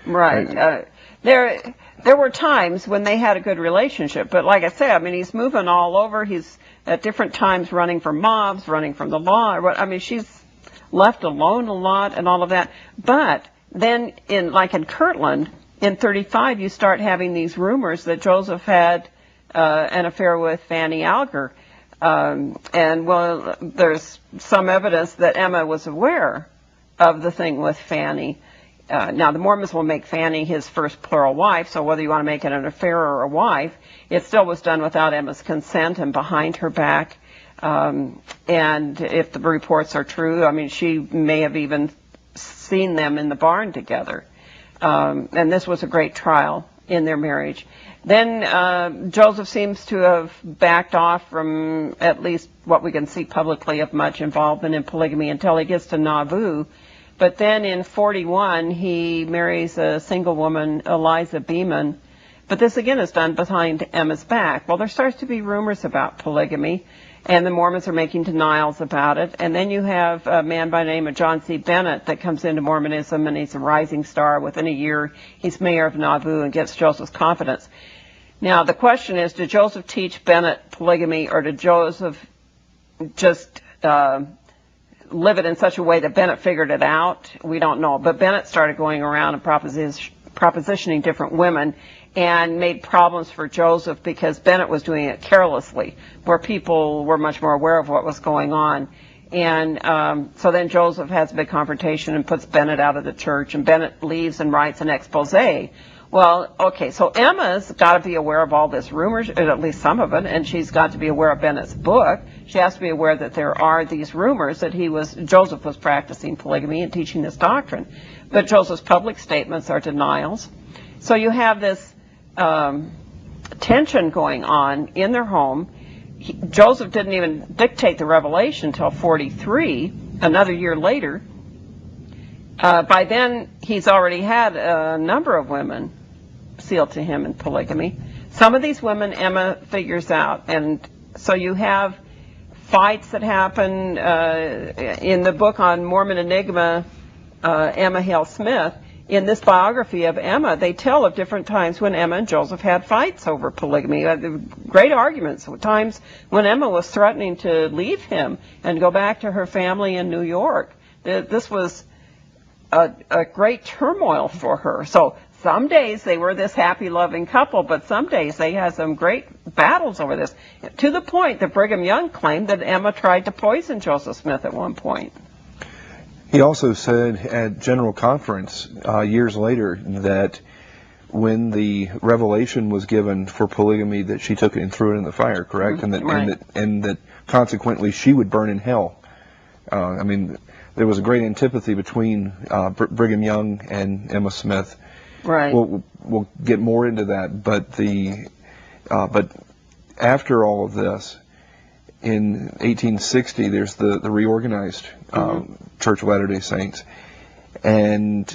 Right. There were times when they had a good relationship, but like I said, I mean, he's moving all over. He's at different times running from mobs, running from the law. I mean, she's left alone a lot and all of that. But then in Kirtland, in 35, you start having these rumors that Joseph had an affair with Fanny Alger. And, well, there's some evidence that Emma was aware of the thing with Fanny. Now, the Mormons will make Fanny his first plural wife, so whether you want to make it an affair or a wife, it still was done without Emma's consent and behind her back. And if the reports are true, I mean, she may have even seen them in the barn together. And this was a great trial in their marriage. Then Joseph seems to have backed off from at least what we can see publicly of much involvement in polygamy until he gets to Nauvoo. But then in 41, he marries a single woman, Eliza Beeman. But this again is done behind Emma's back. Well, there starts to be rumors about polygamy, and the Mormons are making denials about it. And then you have a man by the name of John C. Bennett that comes into Mormonism, and he's a rising star. Within a year, he's mayor of Nauvoo and gets Joseph's confidence. Now, the question is, did Joseph teach Bennett polygamy, or did Joseph just live it in such a way that Bennett figured it out? We don't know. But Bennett started going around and propositioning different women and made problems for Joseph because Bennett was doing it carelessly, where people were much more aware of what was going on. And so then Joseph has a big confrontation and puts Bennett out of the church, and Bennett leaves and writes an expose. Well, okay, so Emma's got to be aware of all this rumors, at least some of it, and she's got to be aware of Bennett's book. She has to be aware that there are these rumors that Joseph was practicing polygamy and teaching this doctrine. But Joseph's public statements are denials. So you have this tension going on in their home. Joseph didn't even dictate the revelation until 43, another year later. By then, he's already had a number of women sealed to him in polygamy. Some of these women Emma figures out, and so you have fights that happen in the book on Mormon Enigma, Emma Hale Smith. In this biography of Emma, they tell of different times when Emma and Joseph had fights over polygamy. Great arguments. Times when Emma was threatening to leave him and go back to her family in New York. This was a great turmoil for her. So some days they were this happy, loving couple, but some days they had some great battles over this, to the point that Brigham Young claimed that Emma tried to poison Joseph Smith at one point. He also said at General Conference years later that when the revelation was given for polygamy, that she took it and threw it in the fire, correct? Right. And that consequently she would burn in hell. I mean, there was a great antipathy between Brigham Young and Emma Smith. Right. We'll get more into that, but but after all of this, in 1860, there's the reorganized Church of Latter-day Saints, and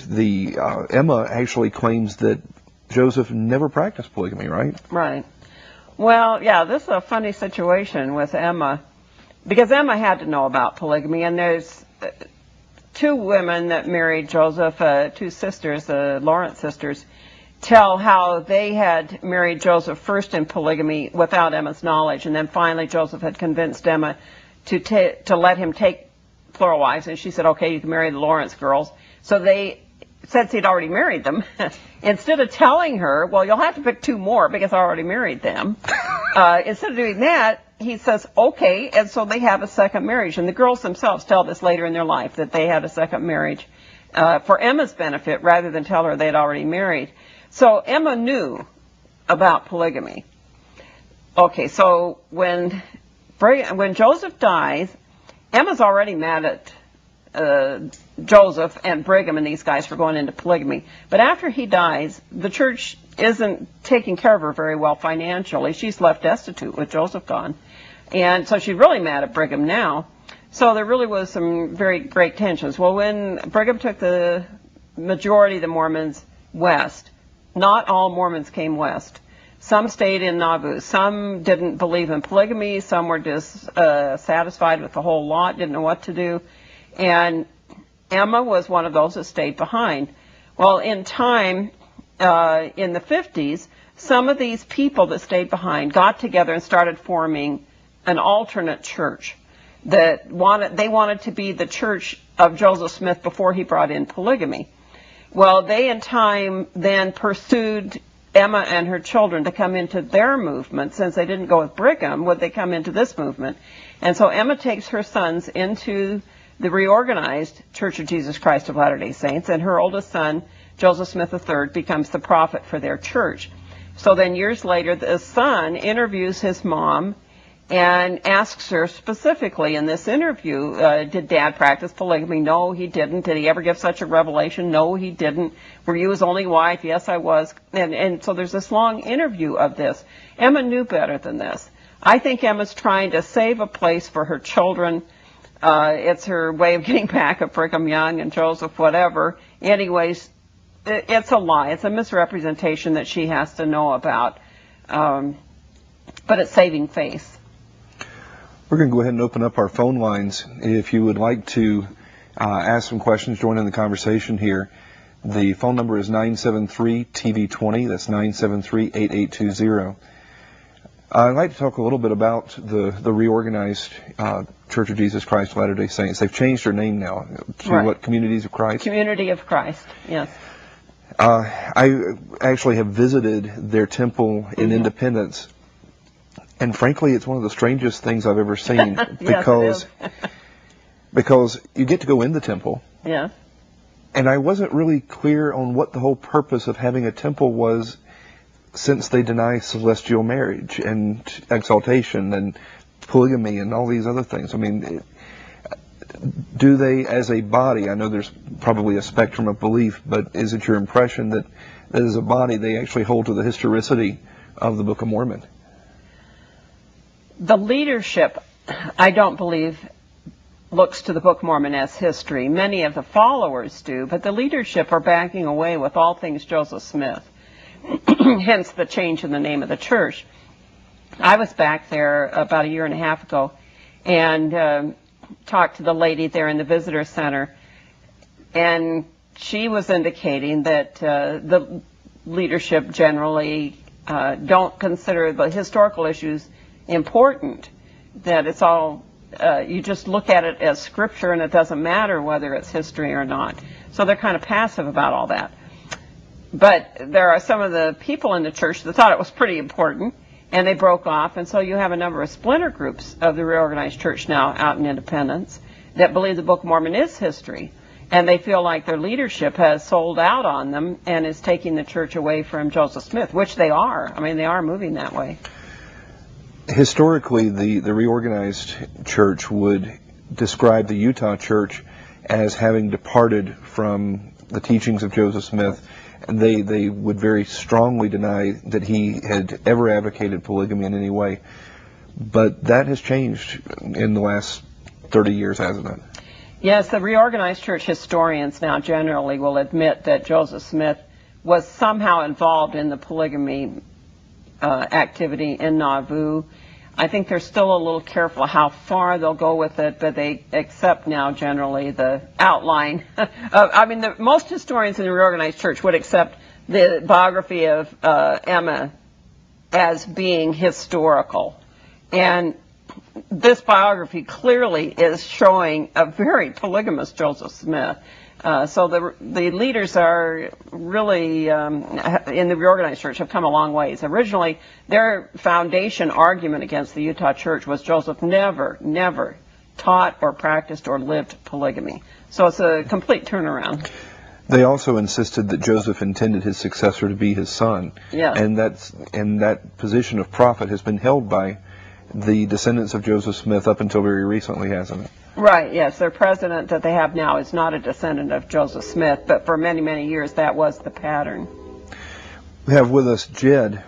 Emma actually claims that Joseph never practiced polygamy, right? Right. Well, yeah, this is a funny situation with Emma, because Emma had to know about polygamy, and there's two women that married Joseph, two sisters, the Lawrence sisters, tell how they had married Joseph first in polygamy without Emma's knowledge, and then finally Joseph had convinced Emma to let him take plural wives, and she said, okay, you can marry the Lawrence girls. So they, since he'd already married them, instead of telling her, well, you'll have to pick two more because I already married them, instead of doing that, he says, okay, and so they have a second marriage. And the girls themselves tell this later in their life, that they had a second marriage for Emma's benefit rather than tell her they'd already married. So Emma knew about polygamy. Okay, so when Joseph dies, Emma's already mad at Joseph and Brigham and these guys for going into polygamy. But after he dies, the church isn't taking care of her very well financially. She's left destitute with Joseph gone. And so she's really mad at Brigham now. So there really was some very great tensions. Well, when Brigham took the majority of the Mormons west, not all Mormons came west. Some stayed in Nauvoo. Some didn't believe in polygamy. Some were dissatisfied with the whole lot, didn't know what to do. And Emma was one of those that stayed behind. Well, in time, in the 50s, some of these people that stayed behind got together and started forming an alternate church that they wanted to be the church of Joseph Smith before he brought in polygamy. Well, they in time then pursued Emma and her children to come into their movement. Since they didn't go with Brigham, would they come into this movement? And so Emma takes her sons into the reorganized Church of Jesus Christ of Latter-day Saints, and her oldest son, Joseph Smith III, becomes the prophet for their church. So then years later, the son interviews his mom and asks her specifically in this interview, did Dad practice polygamy? No, he didn't. Did he ever give such a revelation? No, he didn't. Were you his only wife? Yes, I was. And so there's this long interview of this. Emma knew better than this. I think Emma's trying to save a place for her children. It's her way of getting back at Brigham Young and Joseph, whatever. Anyways, it's a lie. It's a misrepresentation that she has to know about. But it's saving face. We're going to go ahead and open up our phone lines. If you would like to ask some questions, join in the conversation here. The phone number is 973-TV20. That's 973-8820. I'd like to talk a little bit about the reorganized Church of Jesus Christ of Latter-day Saints. They've changed their name now to Right. what? Communities of Christ? Community of Christ, yes. I actually have visited their temple in Independence. And frankly, it's one of the strangest things I've ever seen because because you get to go in the temple. Yeah. And I wasn't really clear on what the whole purpose of having a temple was, since they deny celestial marriage and exaltation and polygamy and all these other things. I mean, do they as a body, I know there's probably a spectrum of belief, but is it your impression that as a body they actually hold to the historicity of the Book of Mormon? The leadership, I don't believe, looks to the Book of Mormon as history. Many of the followers do, but the leadership are backing away with all things Joseph Smith. Hence the change in the name of the church. I was back there about a year and a half ago and talked to the lady there in the visitor center, and she was indicating that the leadership generally don't consider the historical issues important, that it's all, you just look at it as scripture and it doesn't matter whether it's history or not. So they're kind of passive about all that. But there are some of the people in the church that thought it was pretty important, and they broke off, and so you have a number of splinter groups of the reorganized church now out in Independence that believe the Book of Mormon is history, and they feel like their leadership has sold out on them and is taking the church away from Joseph Smith, which they are. I mean, they are moving that way. Historically, the reorganized church would describe the Utah church as having departed from the teachings of Joseph Smith, and they would very strongly deny that he had ever advocated polygamy in any way. But that has changed in the last 30 years, hasn't it? Yes, the reorganized church historians now generally will admit that Joseph Smith was somehow involved in the polygamy activity in Nauvoo. I think they're still a little careful how far they'll go with it, but they accept now generally the outline. Most historians in the reorganized church would accept the biography of Emma as being historical. And this biography clearly is showing a very polygamous Joseph Smith. So the leaders are really, in the reorganized church, have come a long ways. Originally, their foundation argument against the Utah church was Joseph never taught or practiced or lived polygamy. So it's a complete turnaround. They also insisted that Joseph intended his successor to be his son. Yeah. And that position of prophet has been held by the descendants of Joseph Smith up until very recently, hasn't it? Right, yes. Their president that they have now is not a descendant of Joseph Smith, but for many, many years that was the pattern. We have with us Jed